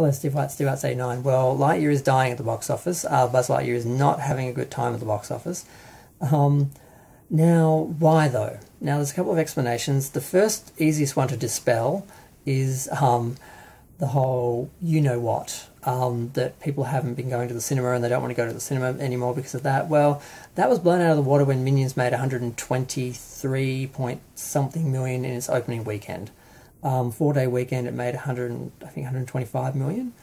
Hello, Steve White, Steve White's 89. Well, Lightyear is dying at the box office. Buzz Lightyear is not having a good time at the box office. Now, why though? Now, there's a couple of explanations. The first, easiest one to dispel is the whole you-know-what, that people haven't been going to the cinema and they don't want to go to the cinema anymore because of that. Well, that was blown out of the water when Minions made 123 point something million in its opening weekend. 4-day weekend, it made 125 million,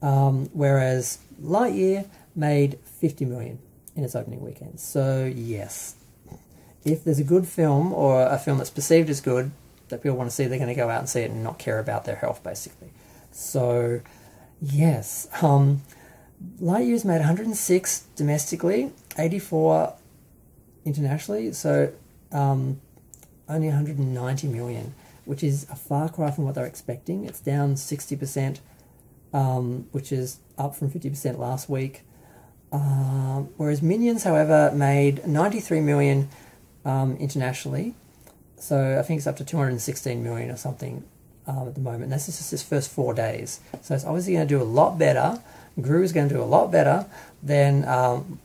whereas Lightyear made 50 million in its opening weekend. So yes, if there's a good film or a film that's perceived as good that people want to see, they're going to go out and see it and not care about their health, basically. So yes, Lightyear's made 106 domestically, 84 internationally, so only 190 million. Which is a far cry from what they're expecting. It's down 60%, which is up from 50% last week. Whereas Minions, however, made 93 million internationally. So I think it's up to 216 million or something at the moment. And that's just its first 4 days. So it's obviously going to do a lot better. Gru is going to do a lot better than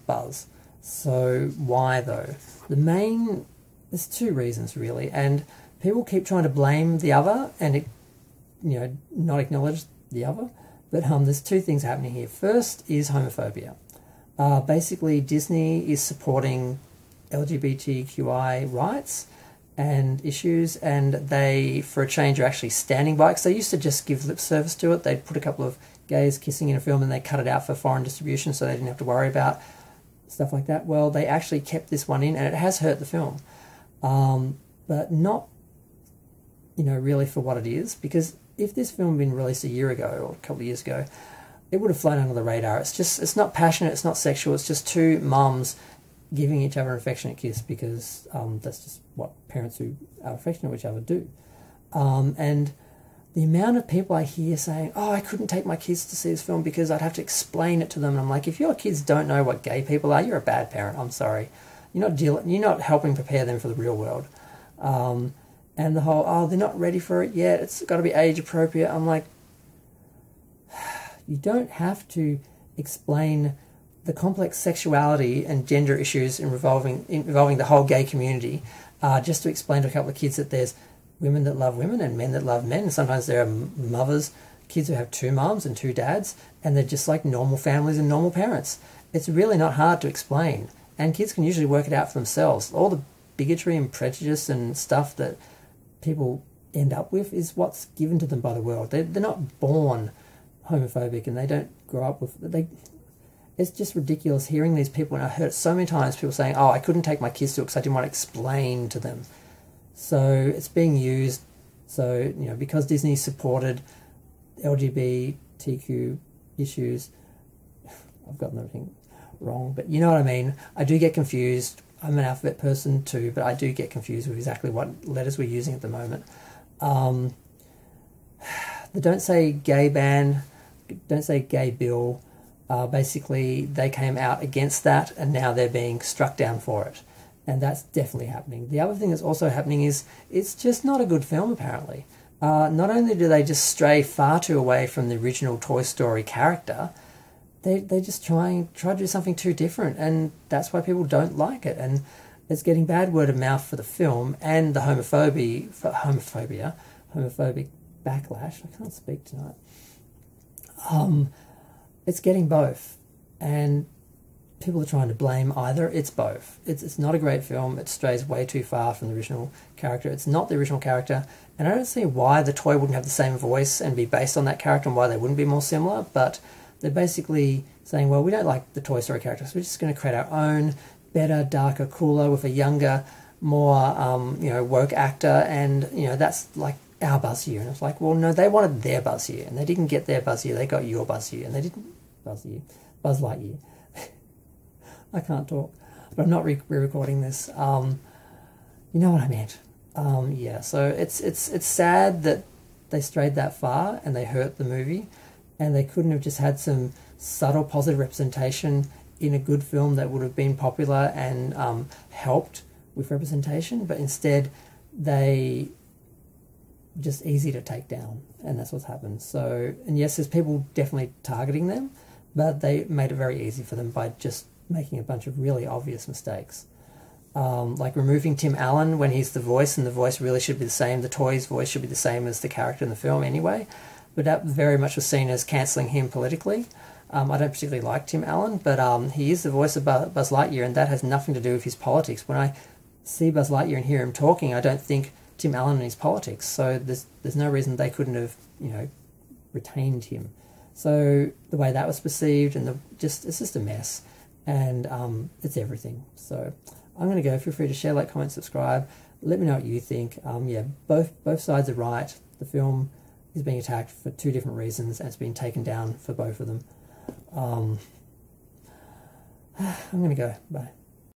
Buzz. So why though? There's two reasons really. And people keep trying to blame the other and not acknowledge the other. But there's two things happening here. First is homophobia. Basically, Disney is supporting LGBTQI rights and issues, and they, for a change, are actually standing by. Because they used to just give lip service to it. They'd put a couple of gays kissing in a film and they cut it out for foreign distribution so they didn't have to worry about stuff like that. Well, they actually kept this one in, and it has hurt the film. But not really for what it is, because if this film had been released a year ago or a couple of years ago, it would have flown under the radar. It's not passionate, it's not sexual, it's just two mums giving each other an affectionate kiss because that's just what parents who are affectionate with each other do. And the amount of people I hear saying, oh, I couldn't take my kids to see this film because I'd have to explain it to them. And I'm like, if your kids don't know what gay people are, you're a bad parent, I'm sorry. You're not helping prepare them for the real world. And the whole, oh, they're not ready for it yet, it's got to be age appropriate. I'm like, you don't have to explain the complex sexuality and gender issues involving the whole gay community just to explain to a couple of kids that there's women that love women and men that love men. And sometimes there are mothers, kids who have two moms and two dads, and they're just like normal families and normal parents. It's really not hard to explain. And kids can usually work it out for themselves. All the bigotry and prejudice and stuff that people end up with is what's given to them by the world. They're not born homophobic and they don't grow up with... It's just ridiculous hearing these people, and I heard so many times people saying, oh, I couldn't take my kids to it because I didn't want to explain to them. So it's being used, so, because Disney supported LGBTQ issues, I've gotten everything wrong, but you know what I mean. I do get confused. I'm an alphabet person too, but I do get confused with exactly what letters we're using at the moment. The Don't Say Gay ban, Don't Say Gay bill, basically they came out against that and now they're being struck down for it. And that's definitely happening. The other thing that's also happening is it's just not a good film, apparently. Not only do they just stray far too away from the original Toy Story character, they just try to do something too different, and that's why people don't like it. And it's getting bad word of mouth for the film and the homophobic backlash. I can't speak tonight. It's getting both, and people are trying to blame either. It's both. It's not a great film. It strays way too far from the original character. It's not the original character, and I don't see why the toy wouldn't have the same voice and be based on that character and why they wouldn't be more similar, but they're basically saying, well, we don't like the Toy Story characters, so we're just going to create our own, better, darker, cooler, with a younger, more, woke actor, and, that's like our Buzz here. And it's like, well, no, they wanted their Buzz here, and they didn't get their Buzz here, they got your Buzz here, and they didn't Buzz Lightyear. I can't talk, but I'm not re-recording this. You know what I meant. Yeah, so it's sad that they strayed that far and they hurt the movie, and they couldn't have just had some subtle positive representation in a good film that would have been popular and helped with representation, but instead they just easy to take down. and that's what's happened. So, and yes, there's people definitely targeting them, but they made it very easy for them by just making a bunch of really obvious mistakes. Like removing Tim Allen when he's the voice, and the voice really should be the same. The toy's voice should be the same as the character in the film anyway, but that very much was seen as cancelling him politically. I don't particularly like Tim Allen, but he is the voice of Buzz Lightyear, and that has nothing to do with his politics. When I see Buzz Lightyear and hear him talking, I don't think Tim Allen and his politics. So there's no reason they couldn't have, retained him. So the way that was perceived, and it's just a mess, and it's everything. So I'm going to go. Feel free to share, like, comment, subscribe. Let me know what you think. Both sides are right. The film is being attacked for two different reasons, and it's been taken down for both of them. I'm going to go. Bye.